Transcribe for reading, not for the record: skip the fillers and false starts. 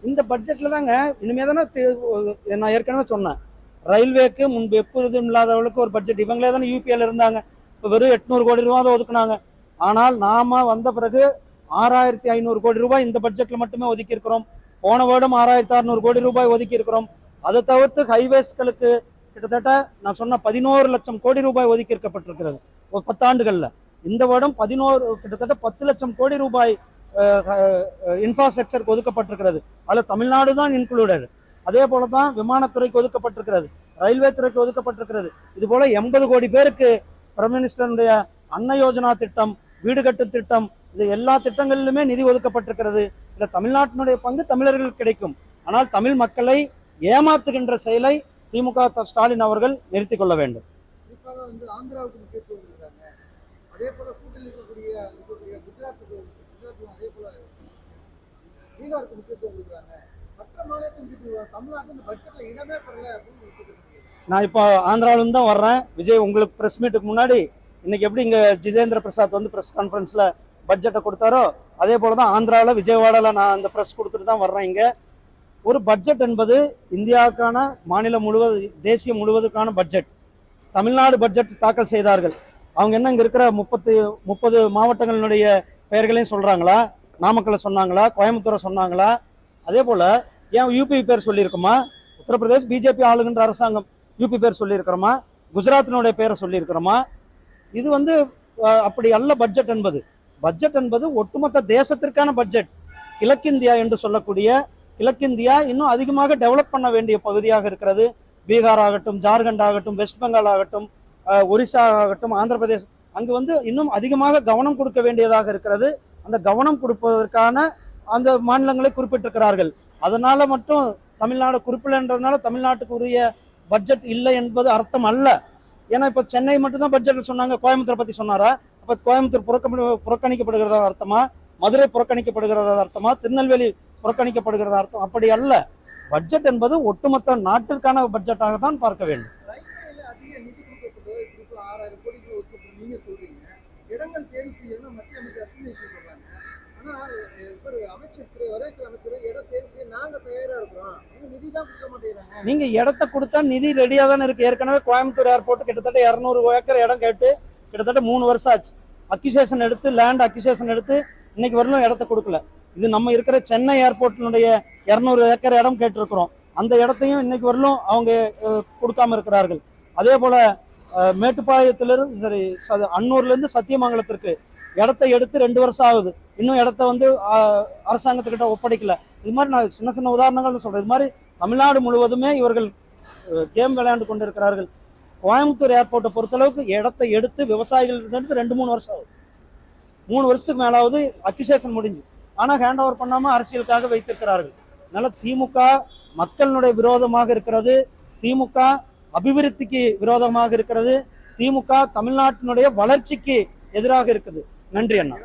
இந்த பட்ஜெட்ல தாங்க இனிமே தானே நான் ஏற்கனவே சொன்னேன், ரயில்வேக்கு முன்பு எப்போதும் இல்லாதவளுக்கு ஒரு பட்ஜெட். இவங்களே தானே யூபிஎல் இருந்தாங்க, இப்போ வெறும் 800 கோடி ரூபா தான் ஒதுக்குனாங்க. ஆனால் நாம வந்த பிறகு 6500 கோடி ரூபாய் இந்த பட்ஜெட்ல மட்டுமே ஒதுக்கி இருக்கிறோம். போன வருடம் 6600 கோடி ரூபாய் ஒதுக்கி இருக்கிறோம். அதை தவிர்த்து ஹைவேஸ்களுக்கு கிட்டத்தட்ட நான் சொன்ன 11 லட்சம் கோடி ரூபாய் ஒதுக்கி இருக்கப்பட்டிருக்கிறது ஒரு 10 ஆண்டுகள்ல. இந்த வருடம் கிட்டத்தட்ட 10 லட்சம் கோடி ரூபாய் இன்ஃப்ராஸ்ட்ரக்சருக்கு ஒதுக்கப்பட்டிருக்கிறது. அதில் தமிழ்நாடு தான் இன்க்ளூடட். அதே போல தான் விமானத்துறைக்கு ஒதுக்கப்பட்டிருக்கிறது, ரயில்வே துறைக்கு ஒதுக்கப்பட்டிருக்கிறது. இது போல 80 கோடி பேருக்கு பிரைம் மினிஸ்டருடைய அன்ன யோஜனா திட்டம், வீடு கட்டு திட்டம், இது எல்லா திட்டங்களிலுமே நிதி ஒதுக்கப்பட்டிருக்கிறது. இல்லை, தமிழ்நாட்டினுடைய பங்கு தமிழர்களுக்கு கிடைக்கும். ஆனால் தமிழ் மக்களை ஏமாத்துகின்ற செயலை திமுக ஸ்டாலின் அவர்கள் நிறுத்திக் கொள்ள வேண்டும். ஆந்திராவுக்கு முக்கியத்துவம் கொடுக்குறாங்க, அதே போல கூட்டணி இருக்கக்கூடிய குஜராத்துக்கு அதே போல பீகாருக்கு முக்கியத்துவம் கொடுக்குறாங்க. மற்ற மாநிலத்துக்கு தமிழ்நாட்டு இந்த பட்ஜெட்ல இடமே பெறல அப்படின்னு. நான் இப்போ ஆந்திராவிலிருந்து தான் வர்றேன். விஜய், உங்களுக்கு பிரஸ் மீட்டுக்கு முன்னாடி இன்னைக்கு எப்படி இங்க ஜிதேந்திர பிரசாத் வந்து பிரஸ் கான்ஃபரன்ஸ்ல பட்ஜெட்டை கொடுத்தாரோ அதே போலதான் ஆந்திராவில் விஜயவாடாவில் நான் அந்த பிரஸ் கொடுத்துட்டு தான் வர்றேன். இங்க ஒரு பட்ஜெட் என்பது இந்தியாவுக்கான மாநிலம் தேசிய முழுவதுக்கான பட்ஜெட். தமிழ்நாடு பட்ஜெட் தாக்கல் செய்தார்கள். அவங்க என்ன இங்க இருக்கிற 30 மாவட்டங்களினுடைய பெயர்களையும் சொல்றாங்களா, நாமக்கல்ல சொன்னாங்களா, கோயம்புத்தூரை சொன்னாங்களா? அதே போல ஏன் யூபி பேர் சொல்லியிருக்கோமா? உத்தரப்பிரதேஷ் பிஜேபி ஆளுகின்ற அரசாங்கம் யூபி பேர் சொல்லியிருக்கிறோமா? குஜராத்தினுடைய பேரை சொல்லியிருக்கிறோமா? இது வந்து அப்படி அல்ல. பட்ஜெட் என்பது ஒட்டுமொத்த தேசத்திற்கான பட்ஜெட். கிழக்கிந்தியா என்று சொல்லக்கூடிய கிழக்கிந்தியா இன்னும் அதிகமாக டெவலப் பண்ண வேண்டிய பகுதியாக இருக்கிறது. பீகார் ஆகட்டும், ஜார்க்கண்ட் ஆகட்டும், வெஸ்ட் பெங்கால் ஆகட்டும், ஒரிசா ஆகட்டும், ஆந்திர பிரதேஷ், அங்கு வந்து இன்னும் அதிகமாக கவனம் கொடுக்க வேண்டியதாக இருக்கிறது. அந்த கவனம் கொடுப்பதற்கான அந்த மாநிலங்களை குறிப்பிட்டிருக்கிறார்கள். அதனால மட்டும் தமிழ்நாடு குறிப்பிடன்றதுனால தமிழ்நாட்டுக்கு உரிய பட்ஜெட் இல்லை என்பது அர்த்தம் அல்ல. ஏன்னா இப்போ சென்னை மட்டும்தான் பட்ஜெட்ல சொன்னாங்க, கோயம்புத்தூரை பத்தி சொன்னாரா? அப்ப கோயம்புத்தூர் புறக்கணிக்கப்படுகிறதா அர்த்தமா? மதுரை புறக்கணிக்கப்படுகிறதா அர்த்தமா? திருநெல்வேலி புறக்கணிக்கப்படுகிறதா அர்த்தம்? அப்படி அல்ல. பட்ஜெட் என்பது ஒட்டுமொத்த நாட்டிற்கான பட்ஜெட்டாக தான் பார்க்க வேண்டும். நீங்க இடத்தை கொடுத்தா நிதி ரெடியா தானே இருக்கு. ஏற்கனவே கோயம்புத்தூர் ஏர்போர்ட் கிட்டத்தட்ட 200 ஏக்கர் இடம் கேட்டு கிட்டத்தட்ட 3 வருஷம் ஆச்சு. லேண்ட் அக்யூசேஷன் எடுத்து இன்னைக்கு வரலும் இடத்த கொடுக்கல. இது நம்ம இருக்கிற சென்னை ஏர்போர்ட்டினுடைய 200 ஏக்கர் இடம் கேட்டிருக்கிறோம். அந்த இடத்தையும் இன்னைக்கு வரலும் அவங்க கொடுக்காம இருக்கிறார்கள். அதே போல மேட்டுப்பாளையத்திலிருந்து அன்னூர்ல இருந்து சத்தியமங்கலத்திற்கு இடத்தை எடுத்து 2 வருஷம் ஆகுது. இன்னும் இடத்த வந்து அரசாங்கத்துக்கிட்ட ஒப்படைக்கல. இது மாதிரி நான் சின்ன உதாரணங்கள் சொல்றேன். இது மாதிரி தமிழ்நாடு முழுவதுமே இவர்கள் கேம் விளையாண்டு கொண்டிருக்கிறார்கள். கோயம்புத்தூர் ஏர்போர்ட்டை பொறுத்தளவுக்கு இடத்தை எடுத்து விவசாயிகள் இருந்து 2-3 வருஷம் ஆகுது. 3 வருஷத்துக்கு மேலாவது அக்யூசேஷன் முடிஞ்சு. ஆனா ஹேண்ட் ஓவர் பண்ணாம அரசியலுக்காக வைத்திருக்கிறார்கள். அதனால திமுக மக்களுடைய விரோதமாக இருக்கிறது. திமுக அபிவிருத்திக்கு விரோதமாக இருக்கிறது. திமுக தமிழ்நாட்டினுடைய வளர்ச்சிக்கு எதிராக இருக்குது. நன்றி அண்ணா.